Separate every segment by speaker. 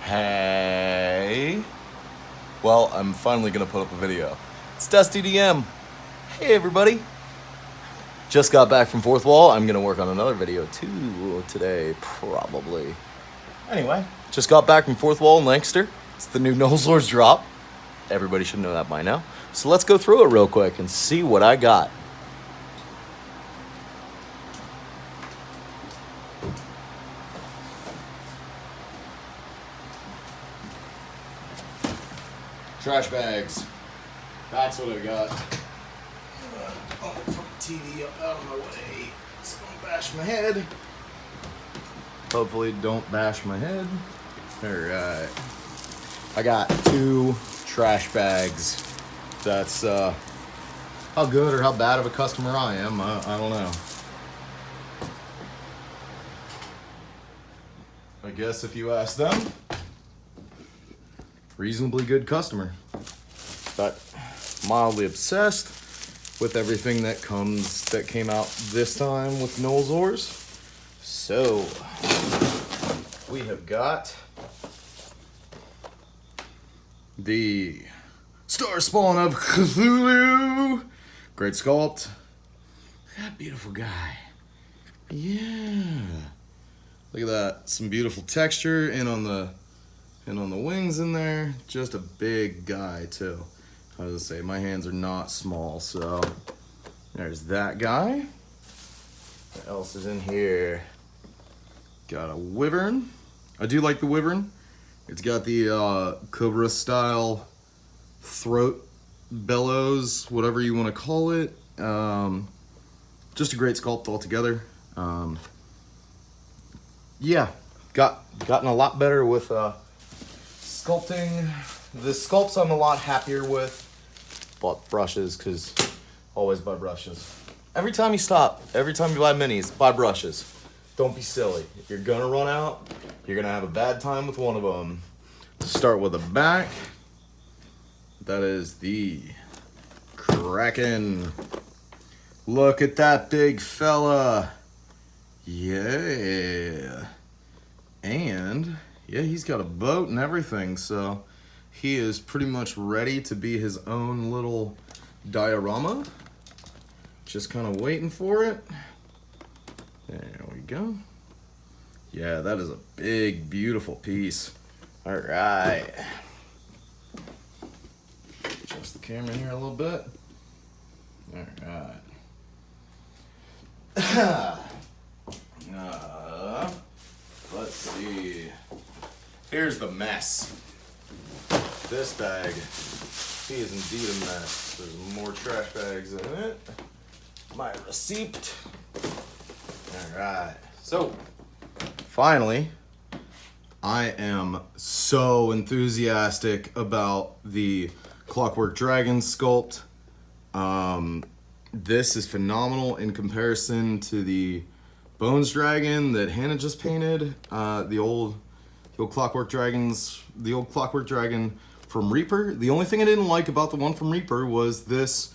Speaker 1: Hey. Well, I'm finally gonna put up a video. It's Dusty DM. Hey everybody. Just got back from Fourth Wall. I'm gonna work on another video too today, probably. Anyway, just got back from Fourth Wall in Lancaster. It's the new nolzurs drop. Everybody should know that by now. So let's go through it real quick and see what I got. Trash bags. That's what I got. Oh, put the TV up out of my way. It's gonna bash my head. Hopefully don't bash my head. Alright. I got 2 trash bags. That's how good or how bad of a customer I am. I don't know. I guess if you ask them, reasonably good customer, but mildly obsessed with everything that came out this time with nolzurs. So we have got the Star Spawn of Cthulhu. Great sculpt. That beautiful guy. Yeah. Look at that. Some beautiful texture and on the wings in there. Just a big guy too. I was gonna say, my hands are not small, so there's that guy. What else is in here? Got a wyvern. I do like the wyvern. It's got the Cobra style throat bellows, whatever you want to call it. Just a great sculpt altogether. Yeah, gotten a lot better with sculpting. The sculpts I'm a lot happier with. Bought brushes, because always buy brushes. Every time you buy minis, buy brushes. Don't be silly. If you're gonna run out, you're gonna have a bad time with one of them. Start with the back. That is the Kraken. Look at that big fella. Yeah. And yeah, he's got a boat and everything, so he is pretty much ready to be his own little diorama. Just kind of waiting for it. There we go. Yeah, that is a big, beautiful piece. All right. Adjust the camera here a little bit. All right. Let's see. Here's the mess. This bag, he is indeed a mess. There's more trash bags in it. My receipt. All right. So, finally, I am so enthusiastic about the Clockwork Dragon sculpt. This is phenomenal in comparison to the Bones Dragon that Hannah just painted. The old Clockwork Dragon from Reaper. The only thing I didn't like about the one from Reaper was this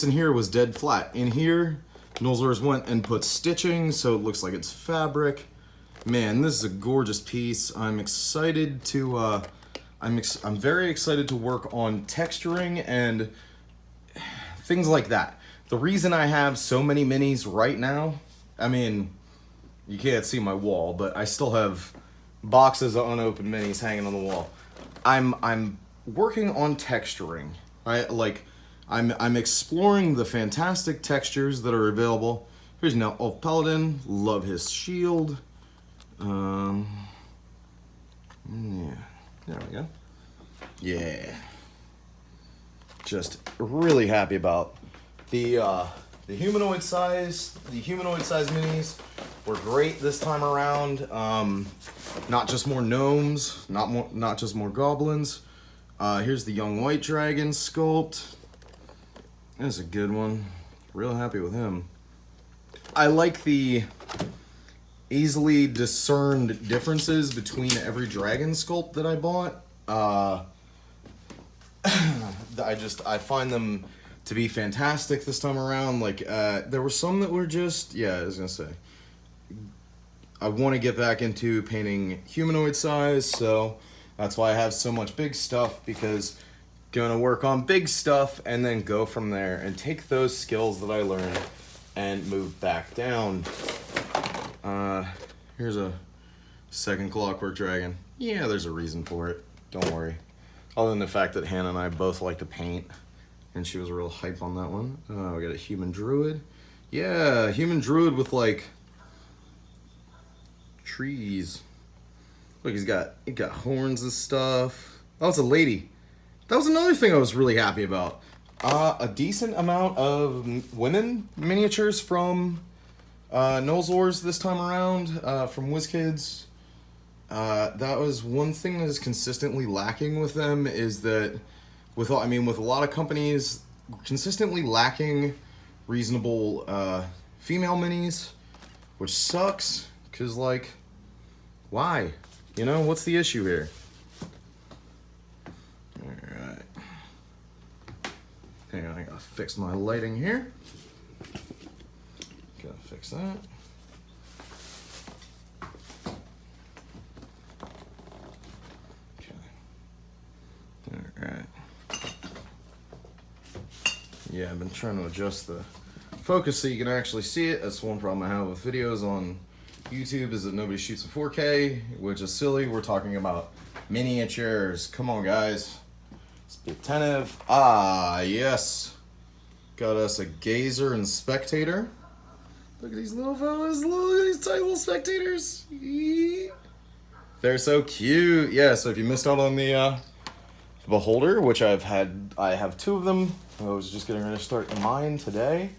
Speaker 1: in here was dead flat. In here, nolzurs went and put stitching, so it looks like it's fabric. Man, this is a gorgeous piece. I'm excited to, I'm very excited to work on texturing and things like that. The reason I have so many minis right now, I mean, you can't see my wall, but I still have boxes of unopened minis hanging on the wall. I'm working on texturing. I'm exploring the fantastic textures that are available. Here's now Elf Paladin. Love his shield. Yeah, there we go. Yeah, just really happy about the humanoid size. The humanoid size minis were great this time around. Not just more gnomes, not just more goblins. Here's the young white dragon sculpt. That's a good one. Real happy with him. I like the easily discerned differences between every dragon sculpt that I bought. I find them to be fantastic this time around. Like, there were some that were just, yeah, I was gonna say, I want to get back into painting humanoid size, so That's why I have so much big stuff, because gonna work on big stuff and then go from there and take those skills that I learned and move back down. Here's a second Clockwork Dragon. Yeah, there's a reason for it. Don't worry. Other than the fact that Hannah and I both like to paint, and she was real hype on that one. We got a human druid. Yeah, human druid with like trees. Look, he got horns and stuff. Oh, it's a lady. That was another thing I was really happy about. A decent amount of women miniatures from nolzurs this time around, from Wizkids. That was one thing that is consistently lacking with them, is that with a lot of companies, consistently lacking reasonable female minis, which sucks, because like, why? You know, what's the issue here? Alright. Hang on, I gotta fix my lighting here. Gotta fix that. Okay. Alright. Yeah, I've been trying to adjust the focus so you can actually see it. That's one problem I have with videos on YouTube, is that nobody shoots in 4K, which is silly. We're talking about miniatures. Come on, guys. Let's be attentive. Ah, yes. Got us a gazer and spectator. Look at these little fellas. Look at these tiny little spectators. They're so cute. Yeah, so if you missed out on the beholder, which I have two of them. I was just getting ready to start mine today.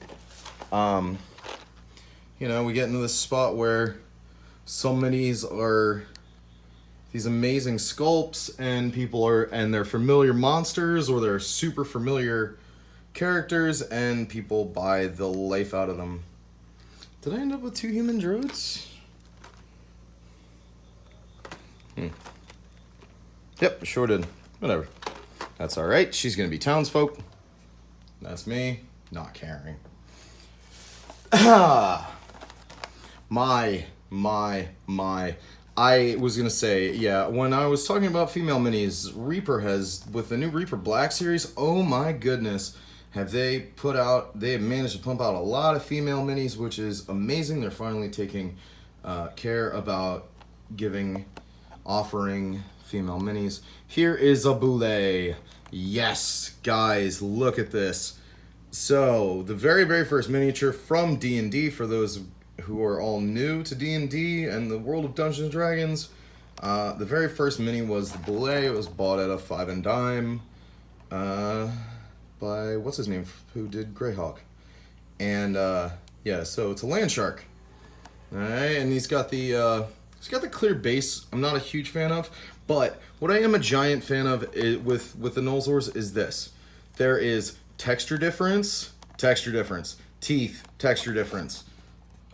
Speaker 1: You know, we get into this spot where so minis are these amazing sculpts, and they're familiar monsters, or they're super familiar characters, and people buy the life out of them. Did I end up with 2 human druids? Yep, sure did. Whatever. That's all right. She's gonna be townsfolk. That's me not caring. My. I was gonna say, yeah, when I was talking about female minis, Reaper has, with the new Reaper Black series, oh my goodness, they have managed to pump out a lot of female minis, which is amazing. They're finally taking care about offering female minis. Here is a Boule. Yes, guys, look at this. So, the very, very first miniature from D&D, for those who are all new to D&D and the world of Dungeons & Dragons, the very first mini was the Boule. It was bought at a 5 and dime by, what's his name, who did Greyhawk. And, yeah, so it's a land shark. Alright, and he's got the clear base I'm not a huge fan of, but what I am a giant fan of with the nolzurs is this. There is texture difference, teeth, texture difference,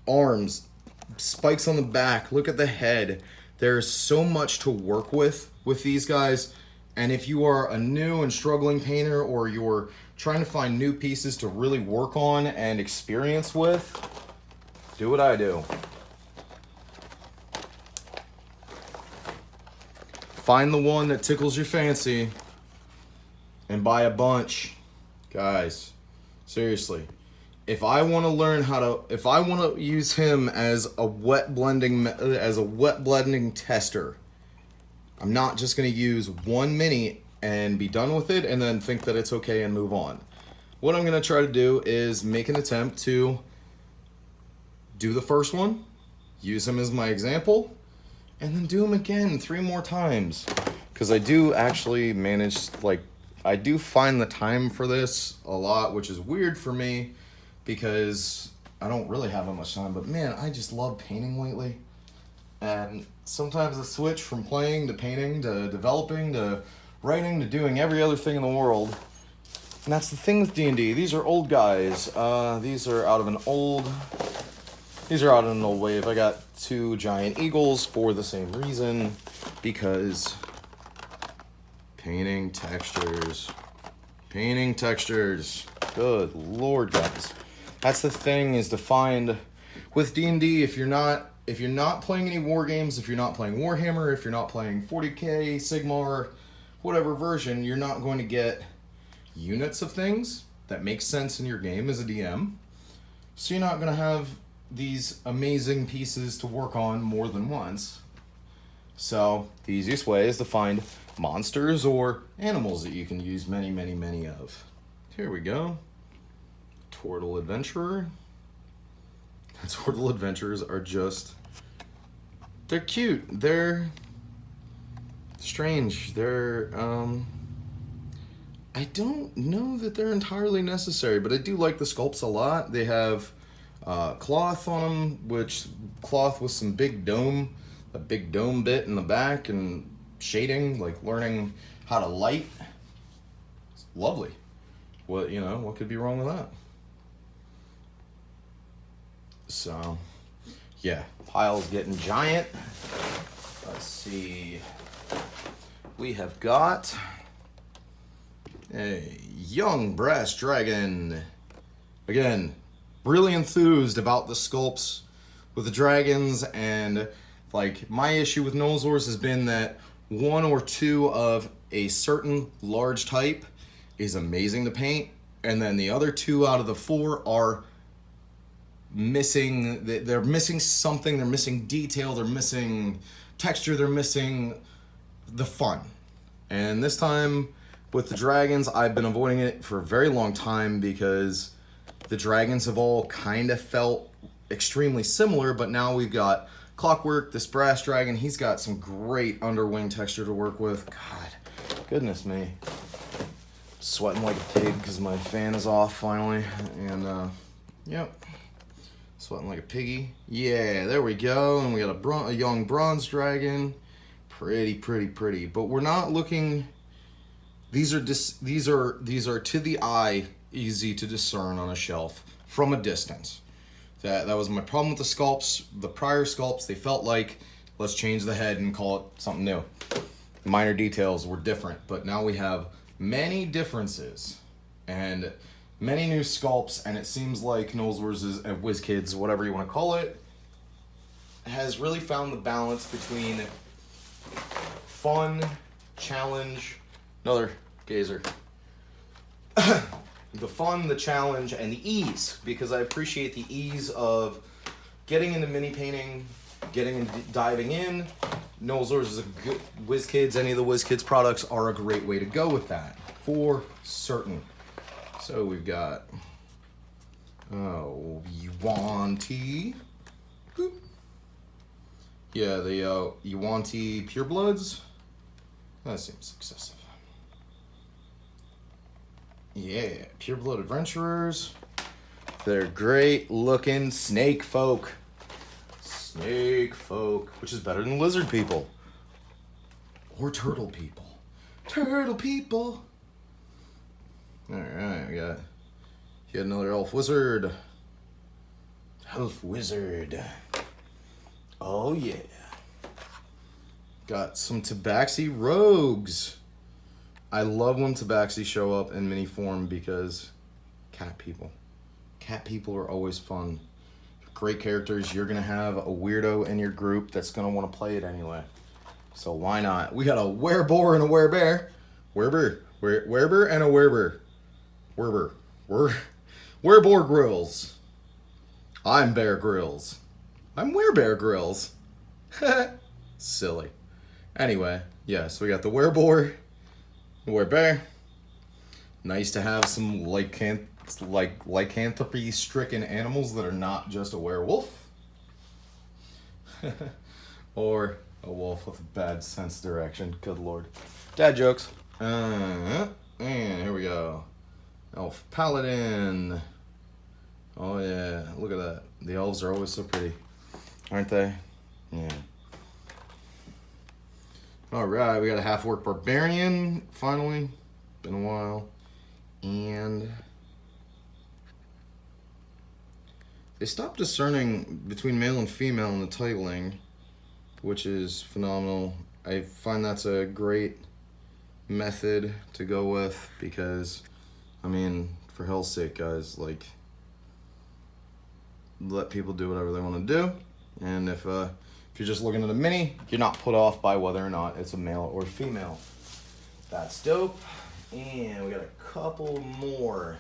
Speaker 1: arms, spikes on the back, look at the head. There's so much to work with these guys, and if you are a new and struggling painter, or you're trying to find new pieces to really work on and experience with, do what I do. Find the one that tickles your fancy and buy a bunch. Guys, seriously, if I want to use him as a wet blending tester, I'm not just going to use one mini and be done with it and then think that it's okay and move on. What I'm going to try to do is make an attempt to do the first one, use him as my example, and then do him again 3 more times. Because I do actually I do find the time for this a lot, which is weird for me because I don't really have that much time. But man, I just love painting lately. And sometimes the switch from playing to painting to developing to writing to doing every other thing in the world. And that's the thing with D&D. These are old guys. These are out of an old wave. I got 2 giant eagles for the same reason, because painting textures. Good Lord, guys. That's the thing, is to find with D&D, if you're not if you're not playing any war games, if you're not playing Warhammer, if you're not playing 40K, Sigmar, whatever version, you're not going to get units of things that make sense in your game as a DM. So you're not going to have these amazing pieces to work on more than once. So the easiest way is to find monsters or animals that you can use many, many, many of. Here we go. Turtle Adventurer. Turtle Adventurers are just... they're cute. They're strange. They're... I don't know that they're entirely necessary, but I do like the sculpts a lot. They have cloth on them, which cloth with some big dome, a big dome bit in the back, and shading, like learning how to light. It's lovely. What, you know, what could be wrong with that? So, yeah, pile's getting giant. Let's see. We have got a young brass dragon. Again, really enthused about the sculpts with the dragons, and like my issue with nolzurs has been that one or two of a certain large type is amazing to paint, and then the other two out of the four are missing. They're missing something. They're missing detail. They're missing texture. They're missing the fun. And this time with the dragons, I've been avoiding it for a very long time because the dragons have all kind of felt extremely similar, but now we've got Clockwork, this brass dragon. He's got some great underwing texture to work with. God, goodness me. Sweating like a pig because my fan is off finally. And, yep. Sweating like a piggy. Yeah, there we go. And we got a young bronze dragon. Pretty, pretty, pretty. But we're not looking... These are to the eye easy to discern on a shelf from a distance. That was my problem with the sculpts. The prior sculpts, they felt like, let's change the head and call it something new. Minor details were different, but now we have many differences and many new sculpts, and it seems like nolzurs, Wizkids, whatever you want to call it, has really found the balance between fun, challenge, another gazer. The fun, the challenge, and the ease, because I appreciate the ease of getting into mini painting, diving in. Nolzurs is a good Wizkids. Any of the Wizkids products are a great way to go with that, for certain. So we've got Yuan-Ti. Yeah, the Yuan-Ti Purebloods. That seems excessive. Yeah, Pureblood Adventurers. They're great looking snake folk. Snake folk, which is better than lizard people. Or turtle people. Turtle people. Alright, we got yet another elf wizard. Elf wizard. Oh yeah. Got some Tabaxi rogues. I love when Tabaxi show up in mini form because cat people. Cat people are always fun. Great characters. You're going to have a weirdo in your group that's going to want to play it anyway. So why not? We got a wereboar and a werebear. Werebear and a werebear. Wereboar Grills. I'm Bear Grylls. I'm Werebear Grills. Silly. Anyway, yeah, so we got the wereboar. Werebear. Nice to have some lycanthropy-stricken animals that are not just a werewolf. Or a wolf with a bad sense of direction. Good lord. Dad jokes. And here we go. Elf Paladin. Oh yeah, look at that. The elves are always so pretty, aren't they? Yeah. Alright, we got a half-orc barbarian, finally. Been a while. And they stopped discerning between male and female in the titling, which is phenomenal. I find that's a great method to go with because, I mean, for hell's sake, guys, like, let people do whatever they want to do. And if you're just looking at a mini, you're not put off by whether or not it's a male or female. That's dope. And we got a couple more.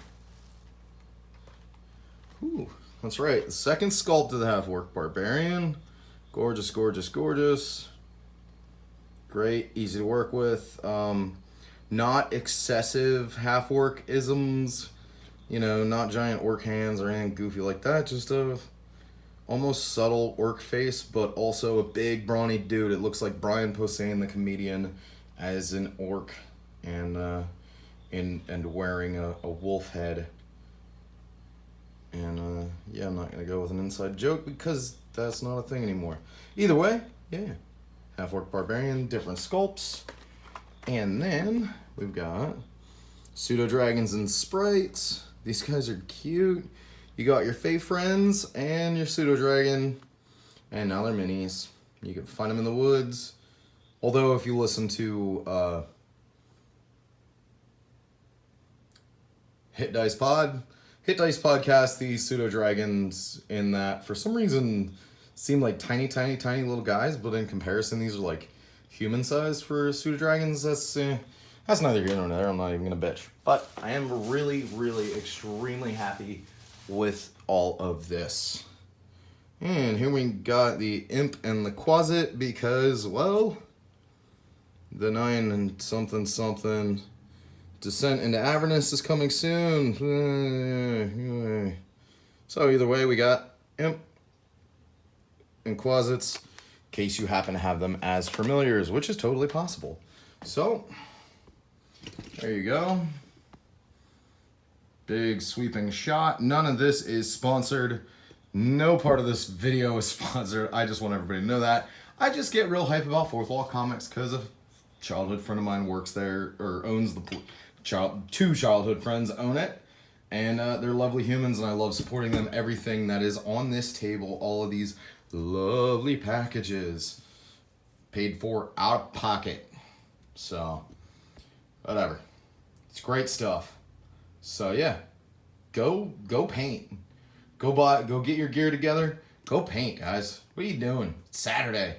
Speaker 1: Ooh, that's right. The second sculpt of the Half-Orc Barbarian. Gorgeous, gorgeous, gorgeous. Great, easy to work with. Not excessive half-orc isms. You know, not giant orc hands or anything goofy like that. Just a almost subtle orc face, but also a big brawny dude. It looks like Brian Posehn, the comedian, as an orc, and wearing a wolf head. And yeah, I'm not gonna go with an inside joke because that's not a thing anymore. Either way, yeah, Half-Orc Barbarian, different sculpts, and then we've got pseudo dragons and sprites. These guys are cute. You got your Fae friends and your pseudo dragon, and now they're minis. You can find them in the woods. Although if you listen to Hit Dice Podcast, the pseudo dragons in that for some reason seem like tiny little guys, but in comparison, these are like human sized for pseudo dragons. That's neither here nor there. I'm not even gonna bitch, but I am really extremely happy with all of this. And here we got the Imp and the Quasit because, well, the 9 and something Descent into Avernus is coming soon. So either way, we got Imp and Quasits, in case you happen to have them as familiars, which is totally possible. So, there you go. Big sweeping shot. None of this is sponsored. No part of this video is sponsored. I just want everybody to know that. I just get real hype about Fourth Wall Comics because a childhood friend of mine works there, or owns the two childhood friends own it, and they're lovely humans, and I love supporting them. Everything that is on this table, all of these lovely packages, paid for out of pocket. So, whatever. It's great stuff. So yeah, go paint. Go get your gear together. Go paint, guys. What are you doing? It's Saturday.